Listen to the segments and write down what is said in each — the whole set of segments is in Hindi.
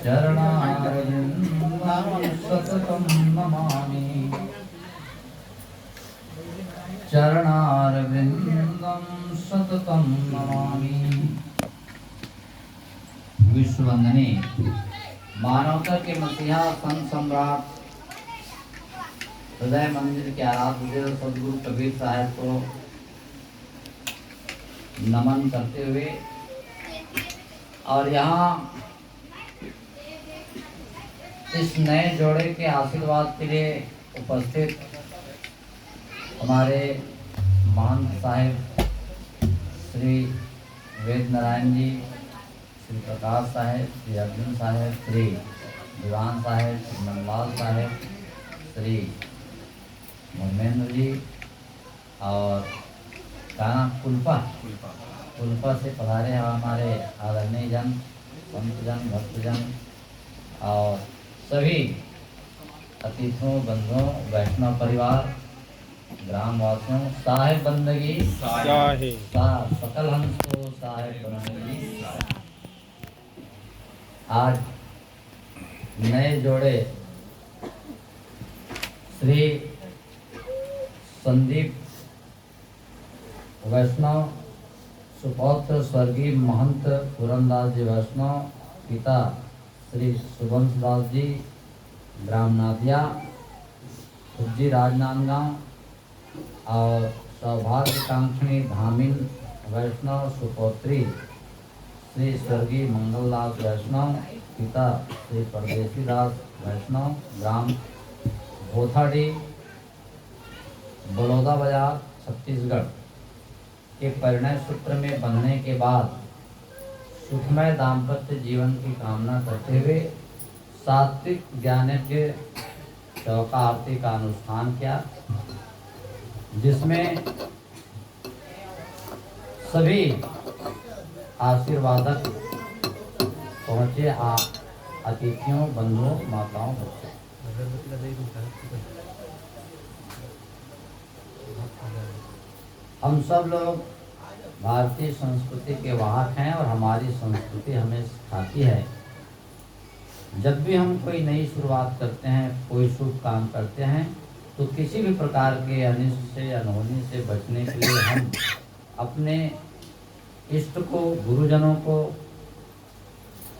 चरणारविन्दं सततं नमामि चरणारविन्दं सततं नमामि। विश्ववंदनीय मानवता के मसीहा संत सम्राट हृदय मंदिर के आराध्य सदगुरु कबीर साहब को नमन करते हुए और यहाँ इस नए जोड़े के आशीर्वाद के लिए उपस्थित हमारे महंत साहिब श्री वेद नारायण जी, श्री प्रकाश साहेब, श्री अर्जुन साहेब, श्री दीवान साहेब, श्री नंदलाल साहेब, श्री धर्मेंद्र जी और काना कुल्पा से पधारे हैं हमारे आदरणीय जन, संतजन, भक्तजन और सभी अतिथियों, बंधुओं, वैष्णव परिवार, ग्रामवासियों, साहेब बंदगी सकल हंस को साहेब बंदगी। आज नए जोड़े श्री संदीप वैष्णव सुपौत्र स्वर्गीय महंत पूरनदास जी वैष्णव, पिता श्री सुबंश दास जी, ग्राम नादिया, खुज्जी राजनांदगांव और सौभाग्यकांक्षी धामिन वैष्णव सुपौत्री श्री स्वर्गीय मंगलदास वैष्णव, पिता श्री परदेसी दास वैष्णव, ग्राम भोथाडी, बड़ौदा बाजार, छत्तीसगढ़ के परिणय सूत्र में बंधने के बाद सुखमय दाम्पत्य जीवन की कामना करते हुए सात्विक ज्ञानज्ञ चौका आरती का अनुष्ठान किया, जिसमें सभी आशीर्वादक पहुँचे, अतिथियों, बंधुओं, माताओं, बच्चों। हम सब लोग भारतीय संस्कृति के वाहक हैं और हमारी संस्कृति हमें सिखाती है, जब भी हम कोई नई शुरुआत करते हैं, कोई शुभ काम करते हैं, तो किसी भी प्रकार के अनिष्ट से, अनहोनी से बचने के लिए हम अपने इष्ट को, गुरुजनों को,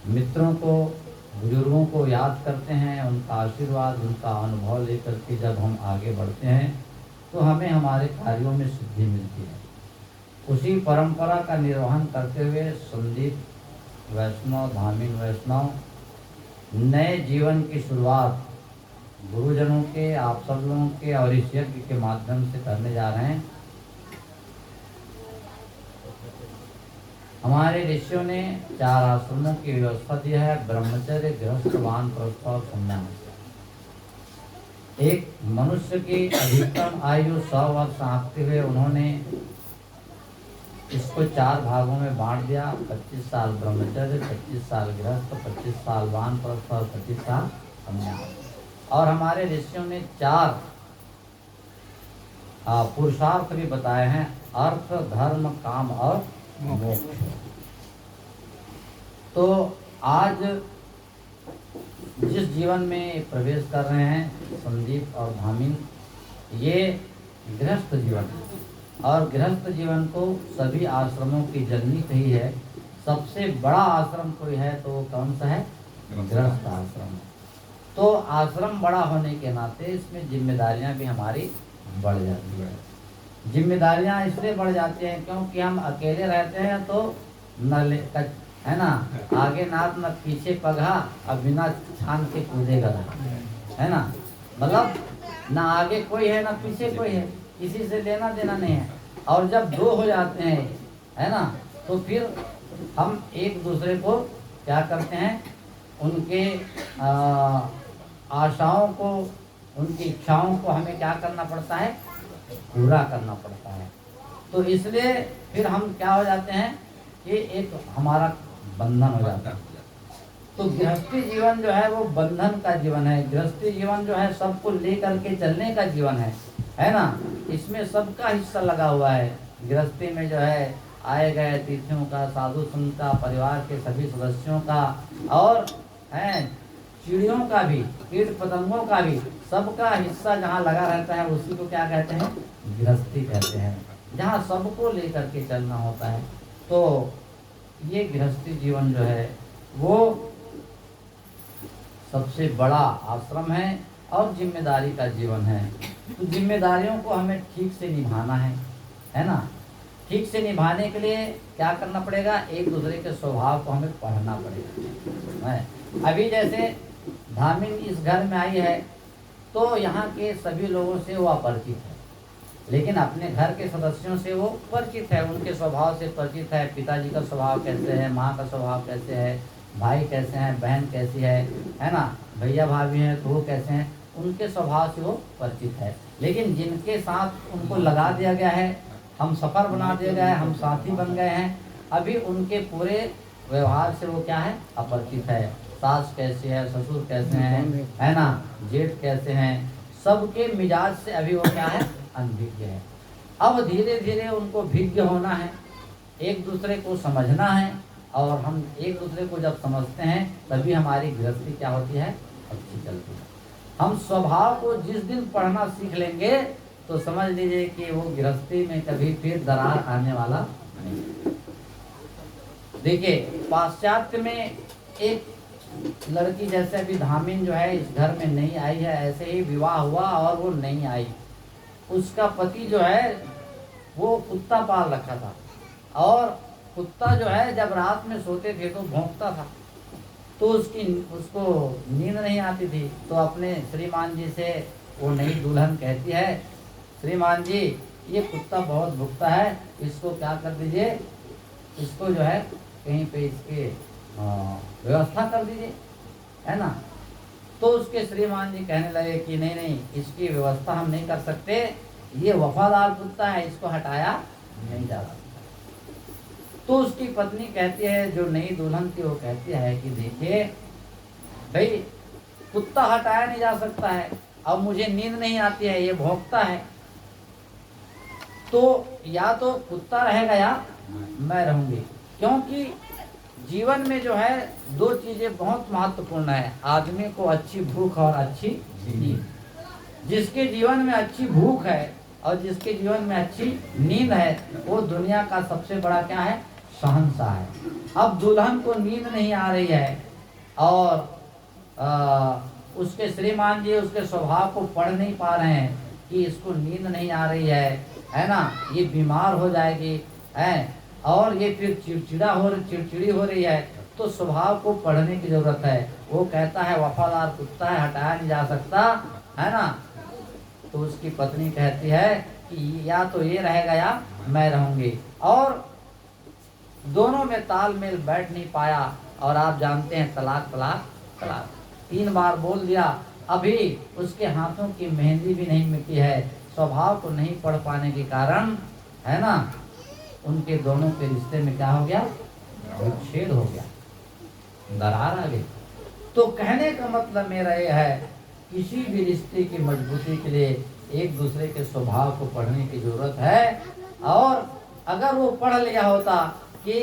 मित्रों को, बुजुर्गों को याद करते हैं। उनका आशीर्वाद, उनका अनुभव लेकर के जब हम आगे बढ़ते हैं तो हमें हमारे कार्यों में सिद्धि मिलती है। उसी परंपरा का निर्वहन करते हुए संदीप वैष्णव, धामिन वैष्णव नए जीवन की शुरुआत गुरुजनों के, आप सब लोगों के और इस यज्ञ के माध्यम से करने जा रहे हैं। हमारे ऋषियों ने 4 आश्रमों की व्यवस्था दी है: ब्रह्मचर्य, गृहस्थ, वानप्रस्थ और संन्यास। एक मनुष्य की अधिकतम आयु 100 वर्ष आंकते हुए उन्होंने इसको 4 भागों में बांट दिया: 25 साल ब्रह्मचर्य, 25 साल गृहस्थ, 25 साल वानप्रस्थ और 25 साल संन्यास। और हमारे ऋषियों ने 4 पुरुषार्थ भी बताए हैं: अर्थ, धर्म, काम और मोक्ष। तो आज जिस जीवन में प्रवेश कर रहे हैं संदीप और धामिन, ये गृहस्थ जीवन है और गृहस्थ जीवन को सभी आश्रमों की जननी कही है। सबसे बड़ा आश्रम कोई है तो वो कौन सा है? गृहस्थ आश्रम। तो आश्रम बड़ा होने के नाते इसमें जिम्मेदारियां भी हमारी बढ़ जाती है। जिम्मेदारियां इसलिए बढ़ जाती हैं क्योंकि हम अकेले रहते हैं तो न है ना, आगे नाथ न पीछे पगहा, अब बिना छान के कूदेगा, है ना। मतलब ना आगे कोई है ना पीछे कोई है, किसी से लेना देना नहीं है। और जब 2 हो जाते हैं, है ना, तो फिर हम एक दूसरे को क्या करते हैं, उनके आशाओं को, उनकी इच्छाओं को हमें क्या करना पड़ता है, पूरा करना पड़ता है। तो इसलिए फिर हम क्या हो जाते हैं कि एक हमारा बंधन हो जाता है। तो गृहस्थी जीवन जो है वो बंधन का जीवन है। गृहस्थी जीवन जो है सबको लेकर के चलने का जीवन है ना। इसमें सबका हिस्सा लगा हुआ है। गृहस्थी में जो है आए गए अतिथियों का, साधु संत का, परिवार के सभी सदस्यों का और हैं, चिड़ियों का भी, कीट पतंगों का भी, सबका हिस्सा जहाँ लगा रहता है उसी को क्या कहते हैं? गृहस्थी कहते हैं, जहाँ सबको लेकर के चलना होता है। तो ये गृहस्थी जीवन जो है वो सबसे बड़ा आश्रम है और जिम्मेदारी का जीवन है। तो जिम्मेदारियों को हमें ठीक से निभाना है ना। ठीक से निभाने के लिए क्या करना पड़ेगा? एक दूसरे के स्वभाव को हमें पढ़ना पड़ेगा। अभी जैसे धामिन इस घर में आई है तो यहाँ के सभी लोगों से वो अपरिचित है, लेकिन अपने घर के सदस्यों से वो परिचित है, उनके स्वभाव से परिचित है। पिताजी का स्वभाव कैसे है, माँ का स्वभाव कैसे है, भाई कैसे हैं, बहन कैसी है ना, भैया भाभी हैं तो वो कैसे हैं, उनके स्वभाव से वो परिचित है। लेकिन जिनके साथ उनको लगा दिया गया है, हम सफ़र बना दिया गया है, हम साथी बन गए हैं, अभी उनके पूरे व्यवहार से वो क्या है? अपरिचित है। सास कैसे है, ससुर कैसे हैं, है ना, जेठ कैसे हैं, सबके मिजाज से अभी वो क्या है? अनभिज्ञ है। अब धीरे धीरे उनको भिज्ञ होना है, एक दूसरे को समझना है, और हम एक दूसरे को जब समझते हैं तभी हमारी गृहस्थी क्या होती है? अच्छी चलती है। हम स्वभाव को जिस दिन पढ़ना सीख लेंगे तो समझ लीजिए कि वो गृहस्थी में कभी फिर दरार आने वाला नहीं। देखिए पाश्चात्य में एक लड़की जैसे अभी धामिन जो है इस घर में नहीं आई है, ऐसे ही विवाह हुआ और वो नहीं आई। उसका पति जो है वो कुत्ता पाल रखा था, और कुत्ता जो है जब रात में सोते थे तो भौंकता था, तो उसको नींद नहीं आती थी। तो अपने श्रीमान जी से वो नई दुल्हन कहती है, श्रीमान जी ये कुत्ता बहुत भुगता है, इसको क्या कर दीजिए, इसको जो है कहीं पे इसके व्यवस्था कर दीजिए, है ना। तो उसके श्रीमान जी कहने लगे कि नहीं नहीं, इसकी व्यवस्था हम नहीं कर सकते, ये वफादार कुत्ता है, इसको हटाया नहीं जा सकता। तो उसकी पत्नी कहती है, जो नई दुल्हन थी, वो कहती है कि देखिए भाई कुत्ता हटाया नहीं जा सकता है, अब मुझे नींद नहीं आती है, ये भौंकता है, तो या तो कुत्ता रहेगा या मैं रहूंगी। क्योंकि जीवन में जो है दो चीजें बहुत महत्वपूर्ण है, आदमी को अच्छी भूख और अच्छी नींद। जिसके जीवन में अच्छी भूख है और जिसके जीवन में अच्छी नींद है, वो दुनिया का सबसे बड़ा क्या है? शहंशाह है। अब दुल्हन को नींद नहीं आ रही है और उसके श्रीमान जी उसके स्वभाव को पढ़ नहीं पा रहे हैं कि इसको नींद नहीं आ रही है ना, ये बीमार हो जाएगी, है, और ये फिर चिड़चिड़ी हो रही है, तो स्वभाव को पढ़ने की जरूरत है। वो कहता है वफादार कुत्ता है, हटाया नहीं जा सकता, है ना। तो उसकी पत्नी कहती है कि या तो ये रहेगा या मैं रहूंगी, और दोनों में तालमेल बैठ नहीं पाया, और आप जानते हैं तलाक तलाक तलाक 3 बार बोल दिया। अभी उसके हाथों की मेहंदी भी नहीं मिटी है, स्वभाव को नहीं पढ़ पाने के कारण, है ना, उनके दोनों के रिश्ते में क्या हो गया? विच्छेद हो गया, दरार आ गई। तो कहने का मतलब मेरा ये है, किसी भी रिश्ते की मजबूती के लिए एक दूसरे के स्वभाव को पढ़ने की जरूरत है। और अगर वो पढ़ लिया होता कि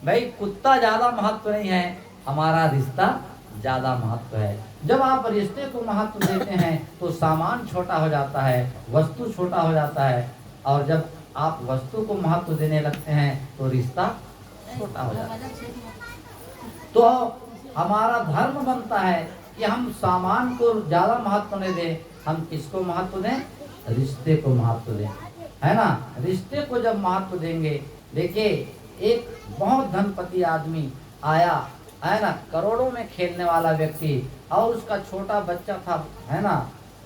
भाई कुत्ता ज्यादा महत्व नहीं है, हमारा रिश्ता ज्यादा महत्व है। जब आप रिश्ते को महत्व देते हैं तो सामान छोटा हो जाता है, वस्तु छोटा हो जाता है, और जब आप वस्तु को महत्व देने लगते हैं तो रिश्ता छोटा हो जाता है। तो हमारा धर्म बनता है कि हम सामान को ज्यादा महत्व नहीं दें, हम किसको महत्व दें? रिश्ते को महत्व दें, है ना। रिश्ते को जब महत्व देंगे, देखिए एक बहुत धनपति आदमी आया, है ना, करोड़ों में खेलने वाला व्यक्ति, और उसका छोटा बच्चा था, है ना,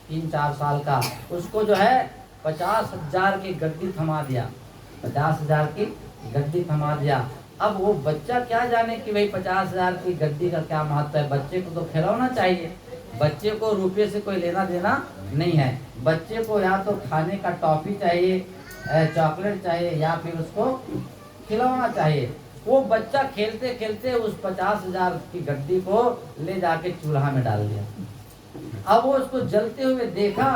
3-4 साल का, उसको जो है 50,000 की गड्डी थमा दिया, 50,000 की गड्डी थमा दिया। अब वो बच्चा क्या जाने कि भाई 50,000 की गड्डी का क्या महत्व है। बच्चे को तो खिलौना चाहिए, बच्चे को रुपये से कोई लेना देना नहीं है। बच्चे को या तो खाने का टॉफी चाहिए, चॉकलेट चाहिए, या फिर उसको खिलौना चाहिए। वो बच्चा खेलते खेलते उस 50,000 की गड्डी को ले जाके चूल्हा में डाल दिया। अब वो उसको जलते हुए देखा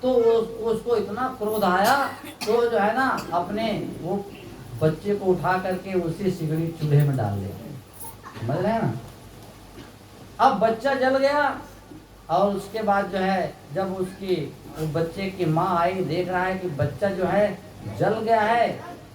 तो उसको इतना क्रोध आया, तो जो है ना अपने वो बच्चे को उठा करके उसी सिगड़ी चूल्हे में डाल दिया। समझ रहे हैं ना। अब बच्चा जल गया और उसके बाद जो है जब उसकी वो बच्चे की माँ आई, देख रहा है कि बच्चा जो है जल गया है,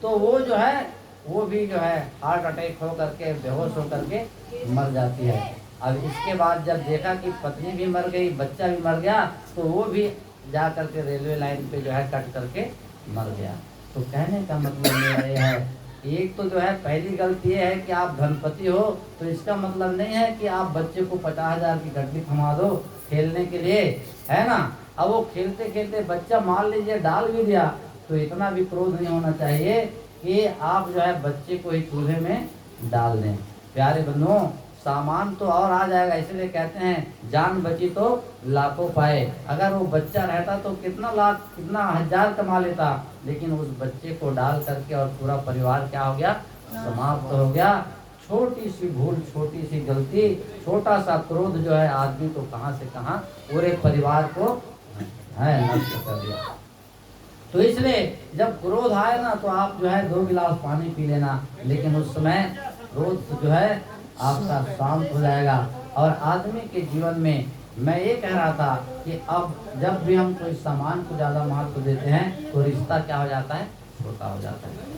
तो वो जो है वो भी जो है हार्ट अटैक हो करके बेहोश हो करके मर जाती है। अब इसके बाद जब देखा कि पत्नी भी मर गई, बच्चा भी मर गया, तो वो भी जा करके रेलवे लाइन पे जो है कट करके मर गया। तो कहने का मतलब मेरा ये है, एक तो जो है पहली गलती ये है कि आप धनपति हो, तो इसका मतलब नहीं है कि आप बच्चे को 50,000 की घंटी थमा दो खेलने के लिए, है ना। अब वो खेलते खेलते बच्चा मान लीजिए डाल भी दिया, तो इतना भी क्रोध नहीं होना चाहिए कि आप जो है बच्चे को ही चूल्हे में डाल दें। प्यारे बंधुओं, सामान तो और आ जाएगा, इसलिए कहते हैं जान बची तो लाखों पाए। अगर वो बच्चा रहता तो कितना लाख कितना हजार कमा लेता, लेकिन उस बच्चे को डाल करके और पूरा परिवार क्या हो गया, समाप्त हो गया। छोटी सी भूल, छोटी सी गलती, छोटा सा क्रोध जो है आदमी को कहां से कहां पूरे परिवार को है नष्ट कर दिया। तो इसलिए जब क्रोध आए ना, तो आप जो है 2 गिलास पानी पी लेना, लेकिन उस समय क्रोध जो है आपका शांत हो जाएगा। और आदमी के जीवन में मैं ये कह रहा था कि अब जब भी हम कोई सामान को ज्यादा महत्व देते हैं तो रिश्ता क्या हो जाता है, छोटा हो जाता है।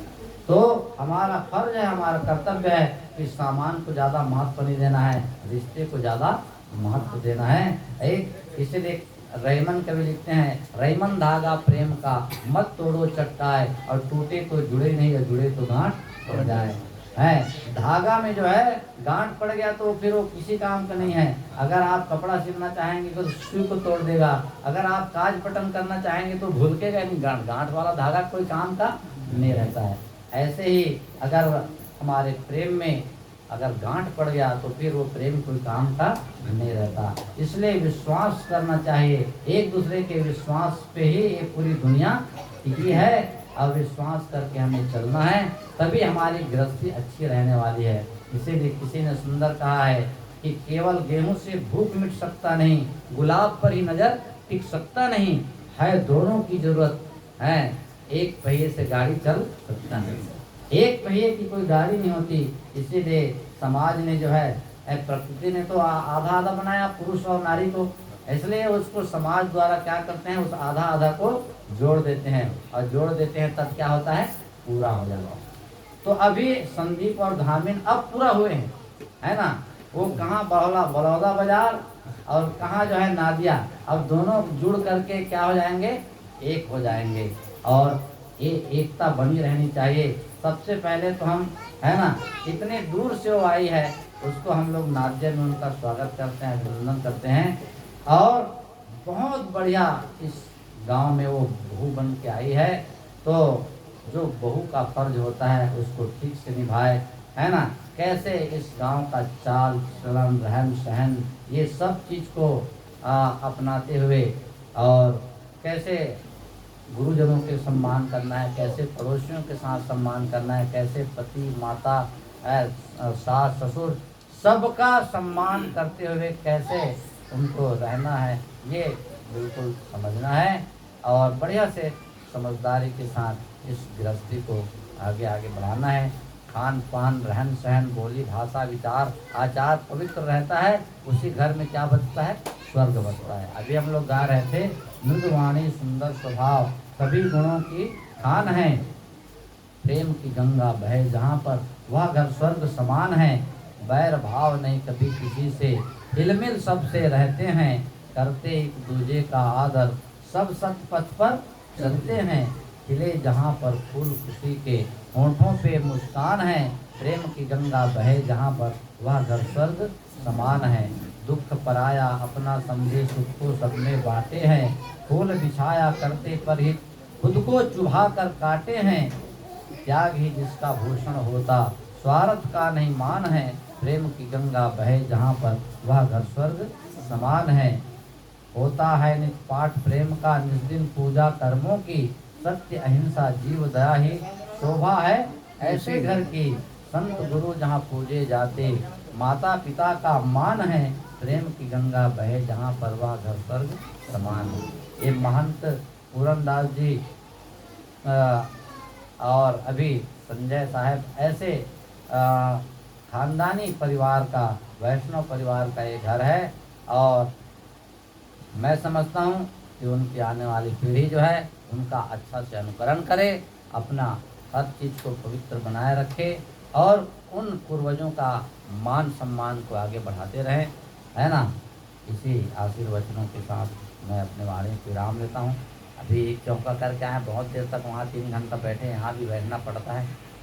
तो हमारा फर्ज है, हमारा कर्तव्य है कि सामान को ज्यादा महत्व नहीं देना है, रिश्ते को ज्यादा महत्व देना है। एक इसीलिए रैमन कवि लिखते हैं, रैमन धागा प्रेम का मत तोड़ो चट्टाए, और टूटे तो जुड़े नहीं, और जुड़े तो गांठ पड़ जाए। है धागा में जो है गांठ पड़ गया तो फिर वो किसी काम का नहीं है। अगर आप कपड़ा सिलना चाहेंगे तो सुई को तोड़ देगा, अगर आप काज बटन करना चाहेंगे तो भूलकेगा नहीं, गांठ गांठ वाला धागा कोई काम का नहीं रहता है। ऐसे ही अगर हमारे प्रेम में अगर गांठ पड़ गया तो फिर वो प्रेम कोई काम का नहीं रहता। इसलिए विश्वास करना चाहिए, एक दूसरे के विश्वास पे ही ये पूरी दुनिया टिकी है। और विश्वास करके हमें चलना है, तभी हमारी गृहस्थी अच्छी रहने वाली है। इसीलिए किसी ने सुंदर कहा है कि केवल गेहूं से भूख मिट सकता नहीं, गुलाब पर ही नजर टिक सकता नहीं, है दोनों की जरूरत है, एक पहिए से गाड़ी चल सकता नहीं, एक पहिए की कोई गाड़ी नहीं होती। इसीलिए समाज ने जो है प्रकृति ने तो आधा आधा बनाया पुरुष और नारी को, इसलिए उसको समाज द्वारा क्या करते हैं, उस आधा आधा को जोड़ देते हैं, और जोड़ देते हैं तब क्या होता है, पूरा हो जाता है। तो अभी संदीप और धामिन अब पूरा हुए हैं, है ना। वो कहाँ बड़ौदा बाजार और कहाँ जो है नादिया, अब दोनों जुड़ करके क्या हो जाएंगे, एक हो जाएंगे। और ये एकता बनी रहनी चाहिए। सबसे पहले तो हम, है ना, इतने दूर से वो आई है, उसको हम लोग नादिया में उनका स्वागत करते हैं, अभिनंदन करते हैं। और बहुत बढ़िया इस गांव में वो बहू बन के आई है, तो जो बहू का फर्ज होता है उसको ठीक से निभाए, है ना। कैसे इस गांव का चाल चलन रहन सहन ये सब चीज को अपनाते हुए, और कैसे गुरुजनों के सम्मान करना है, कैसे पड़ोसियों के साथ सम्मान करना है, कैसे पति माता सास ससुर सबका सम्मान करते हुए कैसे उनको रहना है, ये बिल्कुल समझना है। और बढ़िया से समझदारी के साथ इस गृहस्थी को आगे आगे बढ़ाना है। खान पान रहन सहन बोली भाषा विचार आचार पवित्र रहता है, उसी घर में क्या बचता है, स्वर्ग बचता है। अभी हम लोग गा रहे थे, मृदुवाणी सुंदर स्वभाव सभी गुणों की खान है, प्रेम की गंगा बहे जहाँ पर वह घर स्वर्ग समान है, बैर भाव नहीं कभी किसी से, हिलमिल सबसे रहते हैं, करते एक दूजे का आदर, सब सत्य पथ पर चलते हैं, खिले जहाँ पर फूल खुशी के, होठों पे मुस्कान है, प्रेम की गंगा बहे जहाँ पर वह घर स्वर्ग समान है, दुख पराया अपना समझे सुख को सब में बांटे हैं, फूल बिछाया करते पर ही खुद को चुभा कर काटे हैं, त्याग ही जिसका भूषण होता स्वार्थ का नहीं मान है, प्रेम की गंगा बहे जहाँ पर वह घर स्वर्ग समान है, होता है नित पाठ प्रेम का निज दिन पूजा कर्मों की, सत्य अहिंसा जीव दया ही शोभा है ऐसे घर की, संत गुरु जहाँ पूजे जाते माता पिता का मान है, प्रेम की गंगा बहे जहाँ पर वह घर स्वर्ग समान है। ये महंत पूरनदास जी और अभी संजय साहब ऐसे खानदानी परिवार का, वैष्णव परिवार का ये घर है। और मैं समझता हूँ कि उनकी आने वाली पीढ़ी जो है उनका अच्छा से अनुकरण करे, अपना हर चीज़ को पवित्र बनाए रखे और उन पूर्वजों का मान सम्मान को आगे बढ़ाते रहें, है ना। इसी आशीर्वचनों के साथ मैं अपने वाणी को विराम लेता हूँ। अभी चौका करके आए, बहुत देर तक वहाँ 3 घंटा बैठे, यहाँ भी बैठना पड़ता है।